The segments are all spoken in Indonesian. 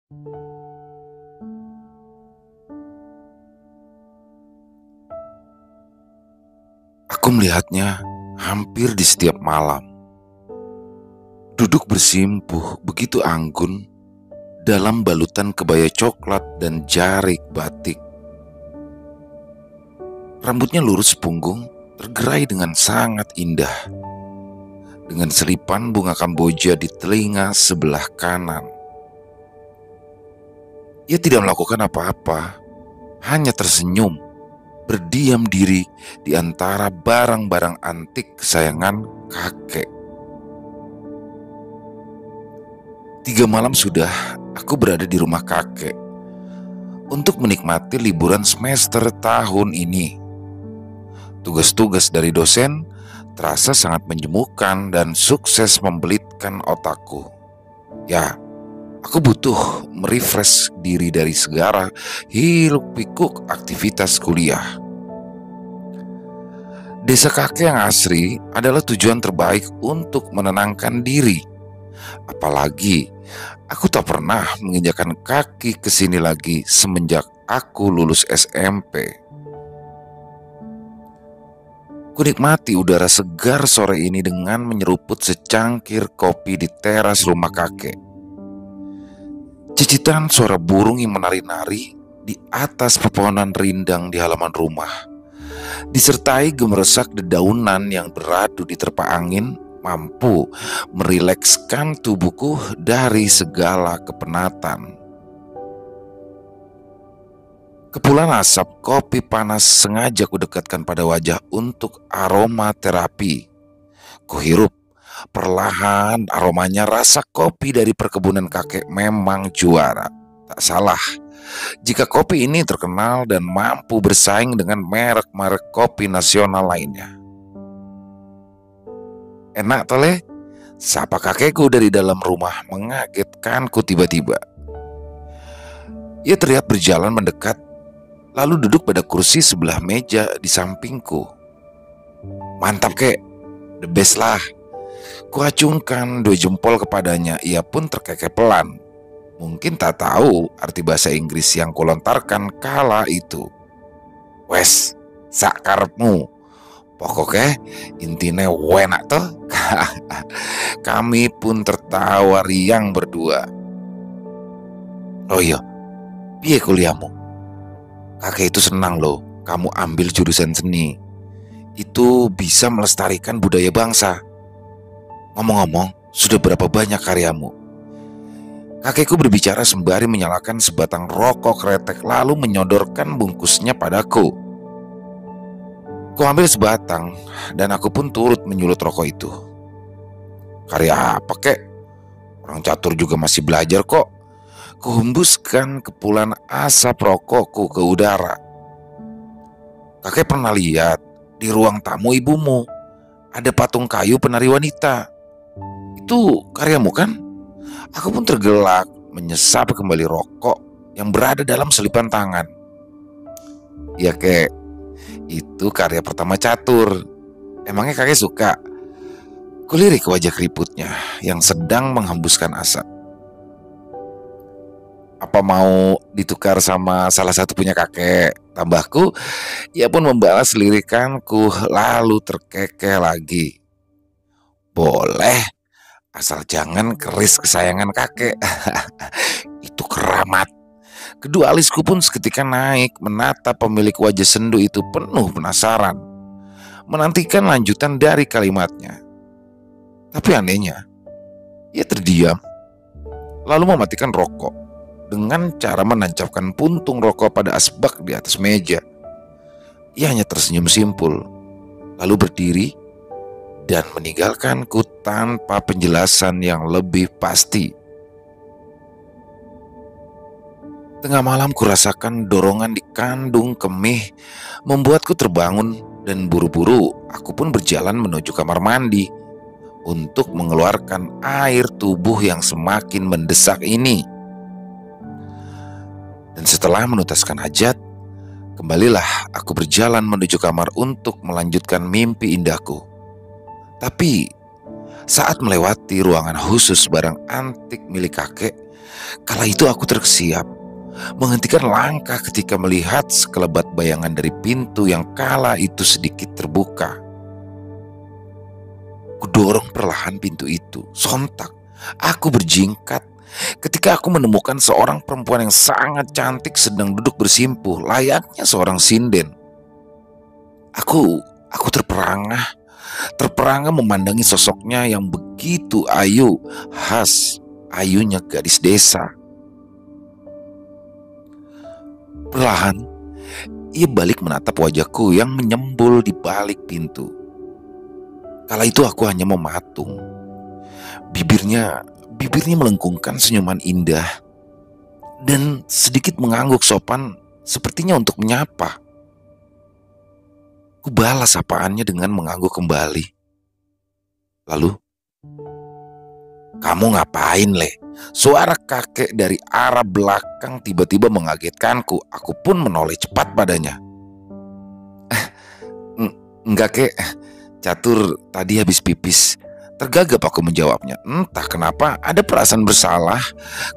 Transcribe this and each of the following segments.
Aku melihatnya hampir di setiap malam. Duduk bersimpuh begitu anggun dalam balutan kebaya coklat dan jarik batik. Rambutnya lurus punggung, tergerai dengan sangat indah, dengan selipan bunga kamboja di telinga sebelah kanan. Ia tidak melakukan apa-apa, hanya tersenyum, berdiam diri di antara barang-barang antik kesayangan kakek. 3 malam sudah aku berada di rumah kakek untuk menikmati liburan semester tahun ini. Tugas-tugas dari dosen terasa sangat menjemukan dan sukses membelitkan otakku. Ya, aku butuh merefresh diri dari segala hiruk-pikuk aktivitas kuliah. Desa kakek yang asri adalah tujuan terbaik untuk menenangkan diri. Apalagi aku tak pernah menginjakkan kaki ke sini lagi semenjak aku lulus SMP. Kunikmati udara segar sore ini dengan menyeruput secangkir kopi di teras rumah kakek. Cicitan suara burung yang menari-nari di atas pepohonan rindang di halaman rumah, disertai gemeresak dedaunan yang beradu di terpa angin, mampu merilekskan tubuhku dari segala kepenatan. Kepulan asap kopi panas sengaja kudekatkan pada wajah untuk aroma terapi. Kuhirup perlahan aromanya. Rasa kopi dari perkebunan kakek memang juara. Tak salah jika kopi ini terkenal dan mampu bersaing dengan merek-merek kopi nasional lainnya. Enak toleh, sapa kakekku dari dalam rumah mengagetkanku tiba-tiba. Ia terlihat berjalan mendekat, lalu duduk pada kursi sebelah meja di sampingku. Mantap kek, the best lah. Kuacungkan 2 jempol kepadanya, ia pun terkekeh pelan. Mungkin tak tahu arti bahasa Inggris yang kulontarkan kala itu. Wes, sakarepmu. Pokoknya intine wenak toh. Kami pun tertawa riang berdua. Oh iya, piye kuliahmu? Kakek itu senang loh kamu ambil jurusan seni. Itu bisa melestarikan budaya bangsa. Ngomong-ngomong, sudah berapa banyak karyamu? Kakekku berbicara sembari menyalakan sebatang rokok kretek lalu menyodorkan bungkusnya padaku. Ku ambil sebatang dan aku pun turut menyulut rokok itu. Karya apa kek? Orang catur juga masih belajar kok. Kuhembuskan kepulan asap rokokku ke udara. Kakek pernah lihat di ruang tamu ibumu ada patung kayu penari wanita. Itu karyamu kan? Aku pun tergelak menyesap kembali rokok yang berada dalam selipan tangan. Ya kek, itu karya pertama catur. Emangnya kakek suka? Kulirik wajah keriputnya yang sedang menghembuskan asap. Apa mau ditukar sama salah satu punya kakek? Tambahku, ia pun membalas lirikanku lalu terkekeh lagi. Boleh, asal jangan keris kesayangan kakek. Itu keramat. Kedua alisku pun seketika naik menatap pemilik wajah sendu itu penuh penasaran, menantikan lanjutan dari kalimatnya. Tapi anehnya, ia terdiam, lalu mematikan rokok dengan cara menancapkan puntung rokok pada asbak di atas meja. Ia hanya tersenyum simpul, lalu berdiri dan meninggalkanku tanpa penjelasan yang lebih pasti. Tengah malam kurasakan dorongan di kandung kemih membuatku terbangun dan buru-buru aku pun berjalan menuju kamar mandi untuk mengeluarkan air tubuh yang semakin mendesak ini. Dan setelah menuntaskan hajat, kembalilah aku berjalan menuju kamar untuk melanjutkan mimpi indahku. Tapi saat melewati ruangan khusus barang antik milik kakek, Kala itu aku tersiap, menghentikan langkah ketika melihat sekelebat bayangan dari pintu yang kala itu sedikit terbuka. Kudorong perlahan pintu itu. Sontak, aku berjingkat ketika aku menemukan seorang perempuan yang sangat cantik sedang duduk bersimpuh layaknya seorang sinden. Aku terperangah memandangi sosoknya yang begitu ayu, khas ayunya gadis desa. Perlahan, ia balik menatap wajahku yang menyembul di balik pintu. Kala itu aku hanya mematung. Bibirnya melengkungkan senyuman indah dan sedikit mengangguk sopan sepertinya untuk menyapa. Ku balas sapaannya dengan mengangguk kembali. Lalu, "Kamu ngapain, Le?" Suara kakek dari arah belakang tiba-tiba mengagetkanku. Aku pun menoleh cepat padanya. Enggak, Kek. Catur tadi habis pipis." Tergagap aku menjawabnya. Entah kenapa ada perasaan bersalah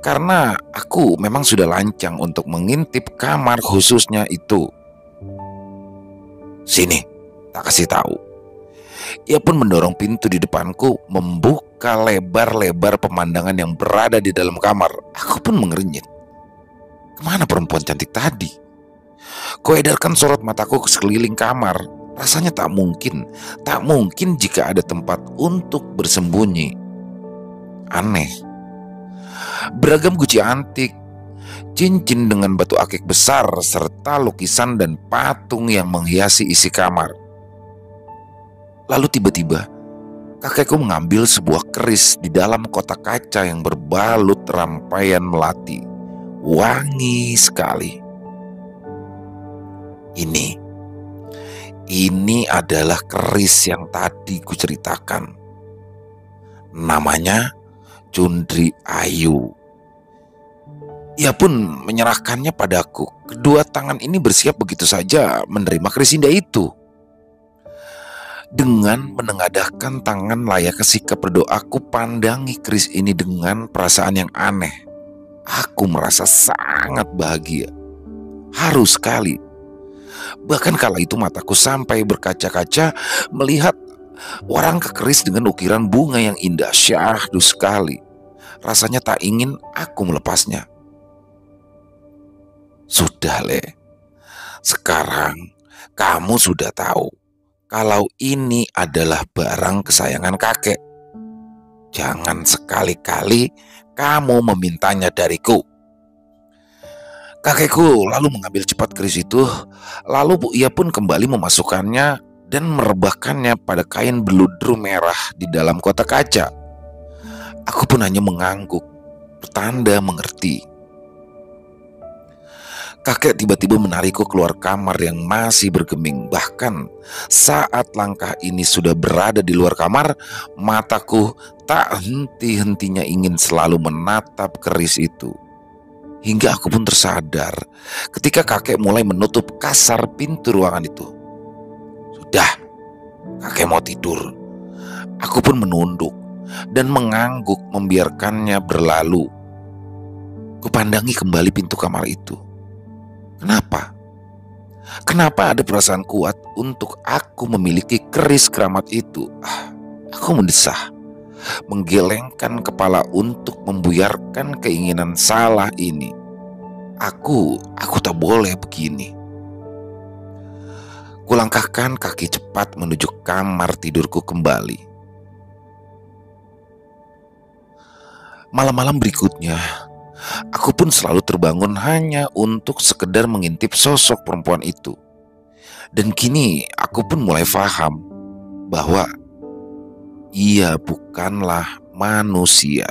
karena aku memang sudah lancang untuk mengintip kamar khususnya itu. "Sini, tak kasih tahu." Ia pun mendorong pintu di depanku, membuka lebar-lebar pemandangan yang berada di dalam kamar. Aku pun mengernyit. Kemana perempuan cantik tadi? Kuedarkan sorot mataku ke sekeliling kamar. Rasanya tak mungkin jika ada tempat untuk bersembunyi. Aneh. Beragam guci antik, cincin dengan batu akik besar, serta lukisan dan patung yang menghiasi isi kamar. Lalu tiba-tiba, kakekku mengambil sebuah keris di dalam kotak kaca yang berbalut rangkaian melati. Wangi sekali. Ini adalah keris yang tadi kuceritakan. Namanya Cundri Ayu. Ia pun menyerahkannya padaku. Kedua tangan ini bersiap begitu saja menerima keris indah itu. Dengan menengadahkan tangan layaknya sikap berdoa, aku pandangi keris ini dengan perasaan yang aneh. Aku merasa sangat bahagia. Haru sekali. Bahkan kala itu mataku sampai berkaca-kaca melihat warangka keris dengan ukiran bunga yang indah, syahdu sekali. Rasanya tak ingin aku melepasnya. Sudah, Le. Sekarang kamu sudah tahu kalau ini adalah barang kesayangan kakek. Jangan sekali-kali kamu memintanya dariku. Kakekku lalu mengambil cepat keris itu, lalu ia pun kembali memasukkannya dan merebahkannya pada kain beludru merah di dalam kotak kaca. Aku pun hanya mengangguk, bertanda mengerti. Kakek tiba-tiba menarikku keluar kamar yang masih bergeming. Bahkan saat langkah ini sudah berada di luar kamar, mataku tak henti-hentinya ingin selalu menatap keris itu. Hingga aku pun tersadar ketika kakek mulai menutup kasar pintu ruangan itu. Sudah, kakek mau tidur. Aku pun menunduk dan mengangguk membiarkannya berlalu. Kupandangi kembali pintu kamar itu. Kenapa ada perasaan kuat untuk aku memiliki keris keramat itu? Aku mendesah, menggelengkan kepala untuk membuyarkan keinginan salah ini. Aku tak boleh begini. Kulangkahkan kaki cepat menuju kamar tidurku kembali. Malam-malam berikutnya, aku pun selalu terbangun hanya untuk sekedar mengintip sosok perempuan itu. Dan kini aku pun mulai paham bahwa ia bukanlah manusia.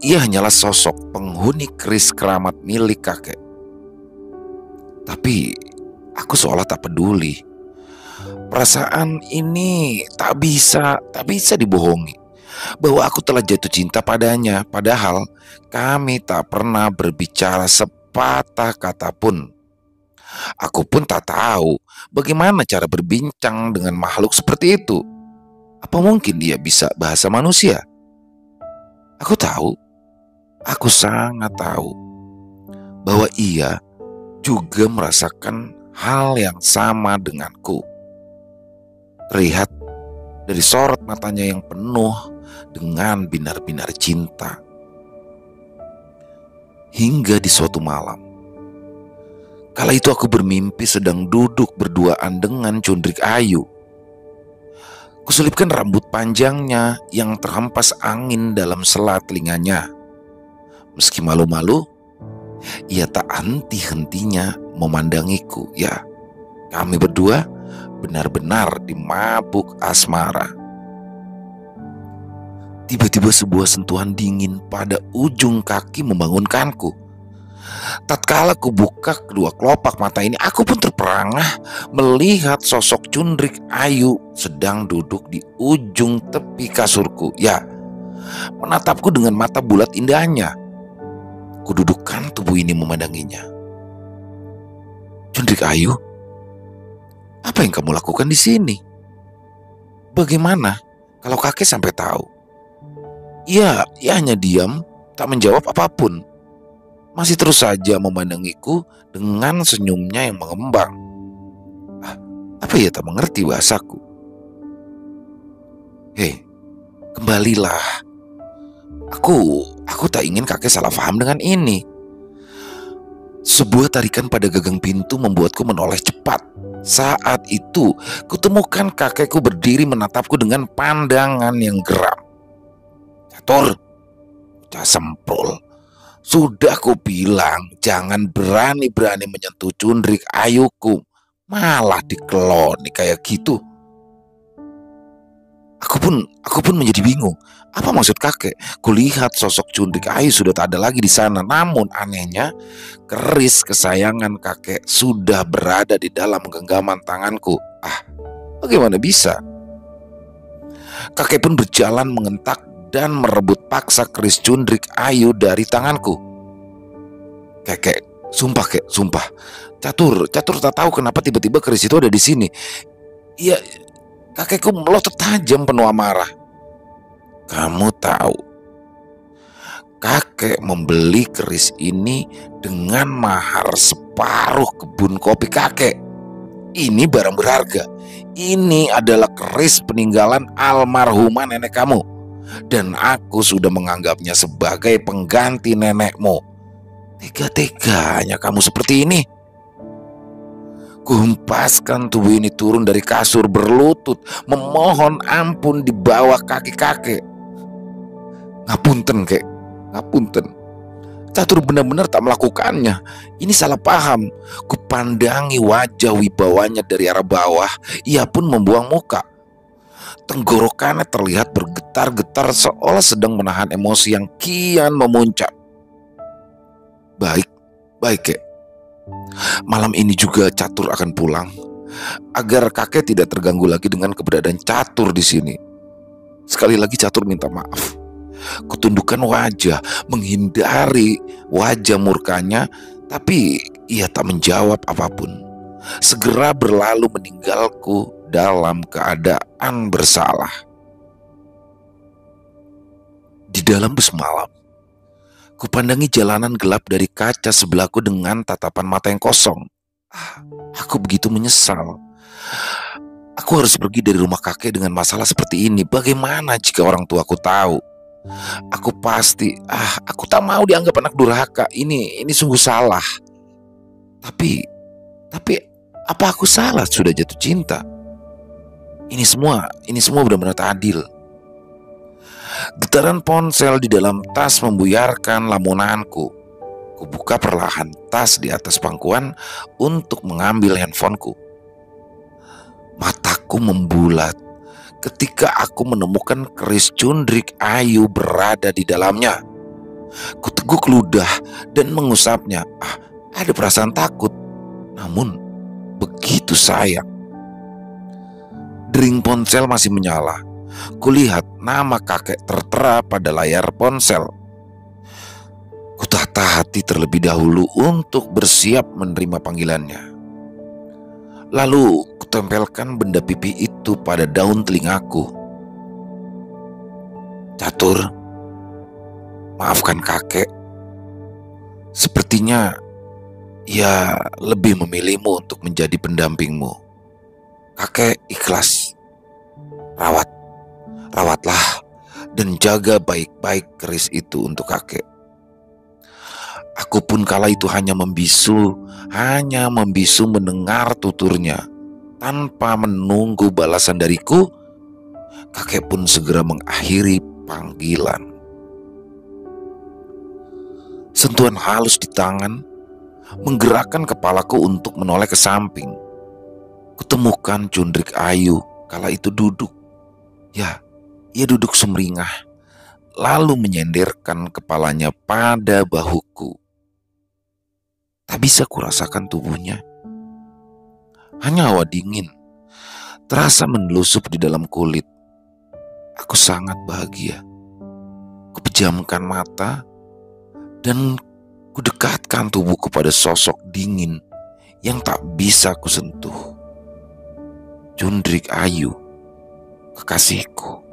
Ia hanyalah sosok penghuni keris keramat milik kakek. Tapi aku seolah tak peduli. Perasaan ini tak bisa dibohongi. Bahwa aku telah jatuh cinta padanya, padahal kami tak pernah berbicara sepatah kata pun. Aku pun tak tahu bagaimana cara berbincang dengan makhluk seperti itu. Apa mungkin dia bisa bahasa manusia? Aku tahu Aku sangat tahu bahwa ia juga merasakan hal yang sama denganku. Terlihat dari sorot matanya yang penuh dengan binar-binar cinta. Hingga di suatu malam, kala itu aku bermimpi sedang duduk berduaan dengan Cundrik Ayu. Kuselipkan rambut panjangnya yang terhempas angin dalam sela telinganya. Meski malu-malu, ia tak henti-hentinya memandangiku. Ya, kami berdua benar-benar dimabuk asmara. Tiba-tiba sebuah sentuhan dingin pada ujung kaki membangunkanku. Tatkala ku buka kedua kelopak mata ini, aku pun terperangah melihat sosok Cundrik Ayu sedang duduk di ujung tepi kasurku. Ya, menatapku dengan mata bulat indahnya. Kududukkan tubuh ini memandanginya. Cundrik Ayu, apa yang kamu lakukan di sini? Bagaimana kalau kakek sampai tahu? Ia hanya diam, tak menjawab apapun. Masih terus saja memandangiku dengan senyumnya yang mengembang. Apa ia tak mengerti bahasaku? Hei, kembalilah. Aku tak ingin kakek salah paham dengan ini. Sebuah tarikan pada gagang pintu membuatku menoleh cepat. Saat itu, kutemukan kakekku berdiri menatapku dengan pandangan yang geram. Catur, bocah semprul. Sudah ku bilang jangan berani-berani menyentuh Cundrik Ayuku. Malah dikeloni kayak gitu. Aku pun menjadi bingung. Apa maksud kakek? Kulihat sosok Cundrik Ayu sudah tak ada lagi di sana. Namun anehnya, keris kesayangan kakek sudah berada di dalam genggaman tanganku. Bagaimana bisa? Kakek pun berjalan mengentak dan merebut paksa keris Cundrik Ayu dari tanganku. Kek, sumpah. Catur tak tahu kenapa tiba-tiba keris itu ada di sini. Iya, kakekku melotot tajam penuh amarah. Kamu tahu, kakek membeli keris ini dengan mahar separuh kebun kopi kakek. Ini barang berharga. Ini adalah keris peninggalan almarhumah nenek kamu. Dan aku sudah menganggapnya sebagai pengganti nenekmu. Tega-teganya kamu seperti ini. Kuhempaskan tubuh ini turun dari kasur berlutut, memohon ampun di bawah kaki kakek. Ngapunten, kek, ngapunten. Catur benar-benar tak melakukannya. Ini salah paham. Kupandangi wajah wibawanya dari arah bawah. Ia pun membuang muka. Tenggorokannya terlihat bergetar-getar seolah sedang menahan emosi yang kian memuncak. Baik, kek. Malam ini juga Catur akan pulang, agar kakek tidak terganggu lagi dengan keberadaan Catur di sini. Sekali lagi Catur minta maaf. Kutundukkan wajah, menghindari wajah murkanya, tapi ia tak menjawab apapun. Segera berlalu meninggalku dalam keadaan bersalah. Di dalam bus malam, kupandangi jalanan gelap dari kaca sebelahku dengan tatapan mata yang kosong. Aku begitu menyesal. Aku harus pergi dari rumah kakek dengan masalah seperti ini. Bagaimana jika orang tuaku tahu? Aku tak mau dianggap anak durhaka. Ini sungguh salah. Tapi apa aku salah sudah jatuh cinta? Ini semua benar-benar tak adil. Getaran ponsel di dalam tas membuyarkan lamunanku. Kubuka perlahan tas di atas pangkuan untuk mengambil handphoneku. Mataku membulat ketika aku menemukan keris Cundrik Ayu berada di dalamnya. Kuteguk ludah dan mengusapnya. Ada perasaan takut, namun begitu sayang. Dering ponsel masih menyala. Kulihat nama kakek tertera pada layar ponsel. Kutata hati terlebih dahulu untuk bersiap menerima panggilannya. Lalu kutempelkan benda pipi itu pada daun telingaku. Catur, Maafkan kakek, sepertinya ia lebih memilihmu untuk menjadi pendampingmu. Kakek ikhlas. Rawatlah dan jaga baik-baik keris itu untuk kakek. Aku pun kala itu hanya membisu mendengar tuturnya. Tanpa menunggu balasan dariku, kakek pun segera mengakhiri panggilan. Sentuhan halus di tangan menggerakkan kepalaku untuk menoleh ke samping. Kutemukan Cundrik Ayu kala itu duduk. Ya, ia duduk sumringah, lalu menyenderkan kepalanya pada bahuku. Tak bisa kurasakan tubuhnya. Hanya hawa dingin terasa menelusup di dalam kulit. Aku sangat bahagia. Kupejamkan mata dan kudekatkan tubuhku pada sosok dingin yang tak bisa kusentuh. Cundrik Ayu, kekasihku.